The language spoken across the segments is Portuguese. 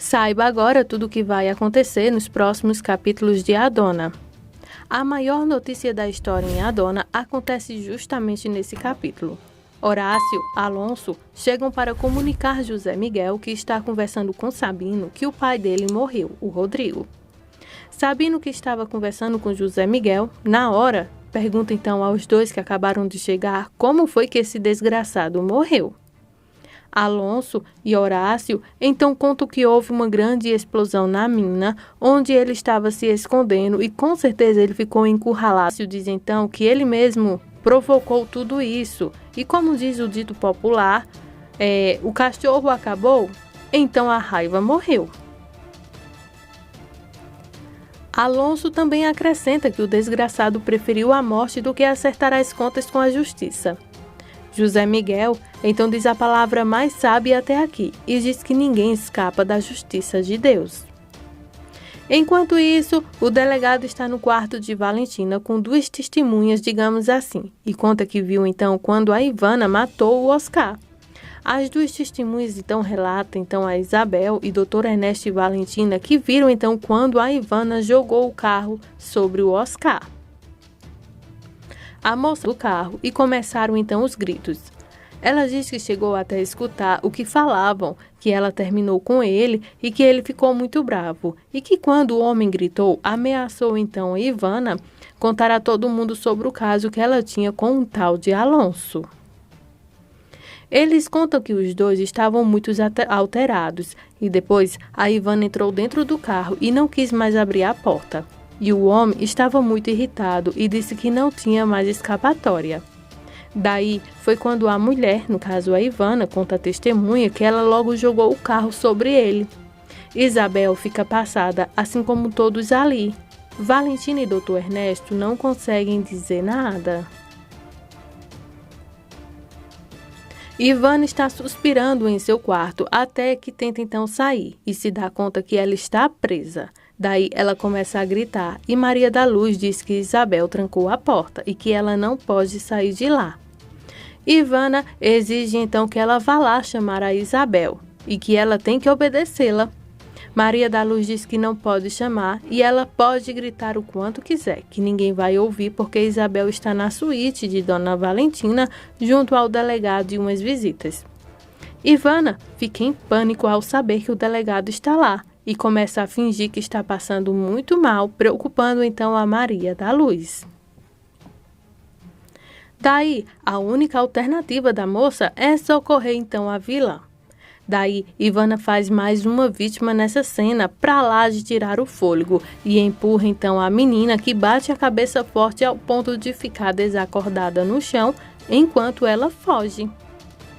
Saiba agora tudo o que vai acontecer nos próximos capítulos de Adona. A maior notícia da história em Adona acontece justamente nesse capítulo. Horácio, Alonso chegam para comunicar José Miguel que está conversando com Sabino que o pai dele morreu, o Rodrigo. Sabino, que estava conversando com José Miguel, na hora, pergunta então aos dois que acabaram de chegar como foi que esse desgraçado morreu. Alonso e Horácio então contam que houve uma grande explosão na mina, onde ele estava se escondendo e com certeza ele ficou encurralado. Horácio diz então que ele mesmo provocou tudo isso e, como diz o dito popular, o cachorro acabou, então a raiva morreu. Alonso também acrescenta que o desgraçado preferiu a morte do que acertar as contas com a justiça. José Miguel então diz a palavra mais sábia até aqui e diz que ninguém escapa da justiça de Deus. Enquanto isso, o delegado está no quarto de Valentina com duas testemunhas, digamos assim, e conta que viu então quando a Ivana matou o Oscar. As duas testemunhas então relatam então a Isabel e Dr. Ernesto e Valentina que viram então quando a Ivana jogou o carro sobre o Oscar. A moça do carro e começaram então os gritos. Ela diz que chegou até escutar o que falavam, que ela terminou com ele e que ele ficou muito bravo, e que quando o homem gritou, ameaçou então a Ivana contar a todo mundo sobre o caso que ela tinha com um tal de Alonso. Eles contam que os dois estavam muito alterados e depois a Ivana entrou dentro do carro e não quis mais abrir a porta. E o homem estava muito irritado e disse que não tinha mais escapatória. Daí foi quando a mulher, no caso a Ivana, conta a testemunha que ela logo jogou o carro sobre ele. Isabel fica passada, assim como todos ali. Valentina e Dr. Ernesto não conseguem dizer nada. Ivana está suspirando em seu quarto até que tenta então sair e se dá conta que ela está presa. Daí ela começa a gritar e Maria da Luz diz que Isabel trancou a porta e que ela não pode sair de lá. Ivana exige então que ela vá lá chamar a Isabel e que ela tem que obedecê-la. Maria da Luz diz que não pode chamar e ela pode gritar o quanto quiser, que ninguém vai ouvir porque Isabel está na suíte de Dona Valentina junto ao delegado e umas visitas. Ivana fica em pânico ao saber que o delegado está lá e começa a fingir que está passando muito mal, preocupando então a Maria da Luz. Daí, a única alternativa da moça é socorrer então a vilã. Daí, Ivana faz mais uma vítima nessa cena para lá de tirar o fôlego e empurra então a menina que bate a cabeça forte ao ponto de ficar desacordada no chão enquanto ela foge.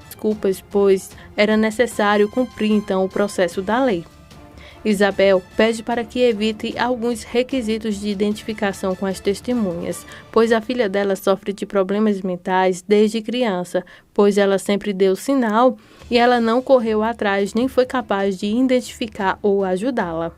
Desculpas, pois era necessário cumprir então o processo da lei. Isabel pede para que evite alguns requisitos de identificação com as testemunhas, pois a filha dela sofre de problemas mentais desde criança, pois ela sempre deu sinal e ela não correu atrás nem foi capaz de identificar ou ajudá-la.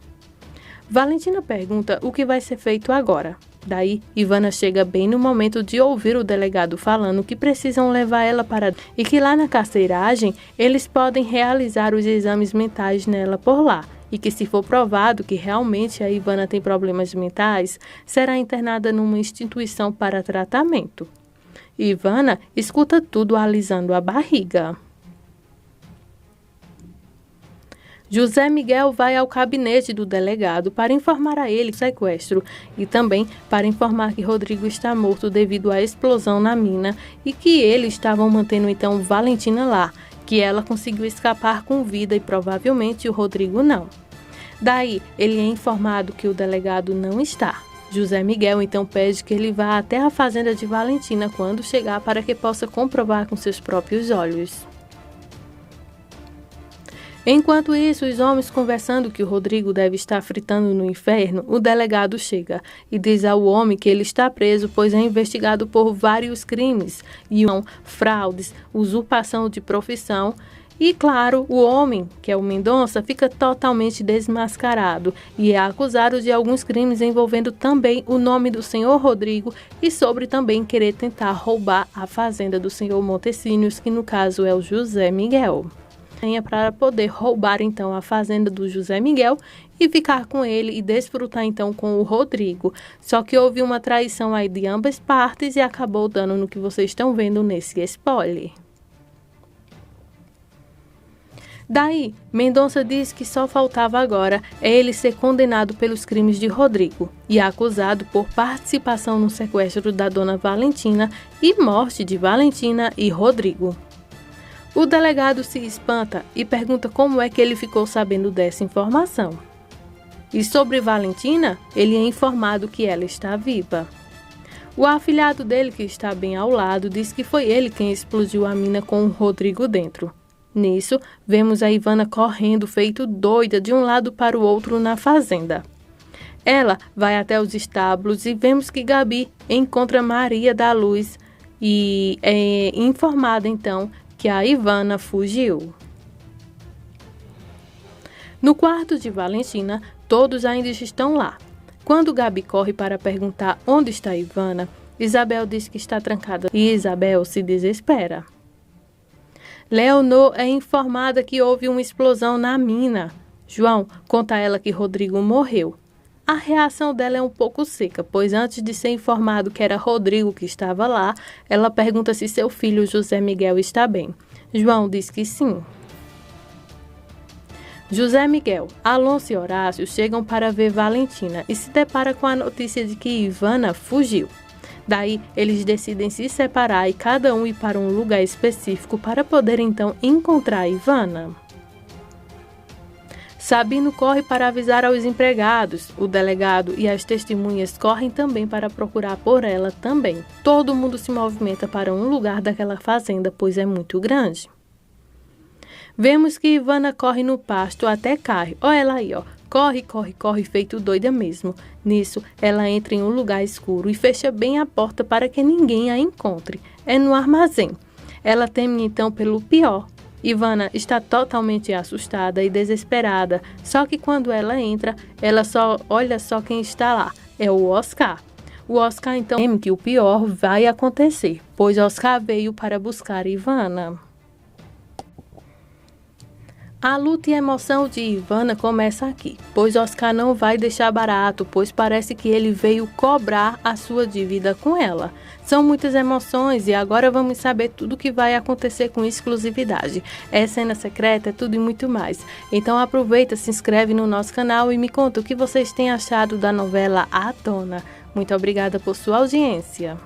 Valentina pergunta o que vai ser feito agora. Daí, Ivana chega bem no momento de ouvir o delegado falando que precisam levar ela para e que lá na carceragem eles podem realizar os exames mentais nela por lá. E que se for provado que realmente a Ivana tem problemas mentais, será internada numa instituição para tratamento. Ivana escuta tudo alisando a barriga. José Miguel vai ao gabinete do delegado para informar a ele do sequestro e também para informar que Rodrigo está morto devido à explosão na mina e que eles estavam mantendo então Valentina lá, que ela conseguiu escapar com vida e provavelmente o Rodrigo não. Daí, ele é informado que o delegado não está. José Miguel então pede que ele vá até a fazenda de Valentina quando chegar para que possa comprovar com seus próprios olhos. Enquanto isso, os homens conversando que o Rodrigo deve estar fritando no inferno, o delegado chega e diz ao homem que ele está preso pois é investigado por vários crimes, e fraudes, usurpação de profissão. E, claro, o homem, que é o Mendonça, fica totalmente desmascarado e é acusado de alguns crimes envolvendo também o nome do senhor Rodrigo e sobre também querer tentar roubar a fazenda do senhor Montecínios, que no caso é o José Miguel. para poder roubar então a fazenda do José Miguel e ficar com ele e desfrutar então com o Rodrigo. Só que houve uma traição aí de ambas partes e acabou dando no que vocês estão vendo nesse spoiler. Daí, Mendonça diz que só faltava agora ele ser condenado pelos crimes de Rodrigo e acusado por participação no sequestro da dona Valentina e morte de Valentina e Rodrigo. O delegado se espanta e pergunta como é que ele ficou sabendo dessa informação. E sobre Valentina, ele é informado que ela está viva. O afilhado dele, que está bem ao lado, diz que foi ele quem explodiu a mina com o Rodrigo dentro. Nisso, vemos a Ivana correndo feito doida de um lado para o outro na fazenda. Ela vai até os estábulos e vemos que Gabi encontra Maria da Luz e é informada então que a Ivana fugiu. No quarto de Valentina, todos ainda estão lá. Quando Gabi corre para perguntar onde está Ivana, Isabel diz que está trancada e Isabel se desespera. Leonor é informada que houve uma explosão na mina. João conta a ela que Rodrigo morreu. A reação dela é um pouco seca, pois antes de ser informado que era Rodrigo que estava lá, ela pergunta se seu filho José Miguel está bem. João diz que sim. José Miguel, Alonso e Horácio chegam para ver Valentina e se depara com a notícia de que Ivana fugiu. Daí, eles decidem se separar e cada um ir para um lugar específico para poder então encontrar Ivana. Sabino corre para avisar aos empregados, o delegado e as testemunhas correm também para procurar por ela também. Todo mundo se movimenta para um lugar daquela fazenda, pois é muito grande. Vemos que Ivana corre no pasto até cai. Olha ela aí, ó. Corre, feito doida mesmo. Nisso, ela entra em um lugar escuro e fecha bem a porta para que ninguém a encontre. É no armazém. Ela teme então pelo pior. Ivana está totalmente assustada e desesperada, só que quando ela entra, ela só olha só quem está lá. É o Oscar. O Oscar então teme que o pior vai acontecer, pois Oscar veio para buscar Ivana. A luta e emoção de Ivana começa aqui, pois Oscar não vai deixar barato, pois parece que ele veio cobrar a sua dívida com ela. São muitas emoções e agora vamos saber tudo o que vai acontecer com exclusividade. É cena secreta, é tudo e muito mais. Então aproveita, se inscreve no nosso canal e me conta o que vocês têm achado da novela A Dona. Muito obrigada por sua audiência.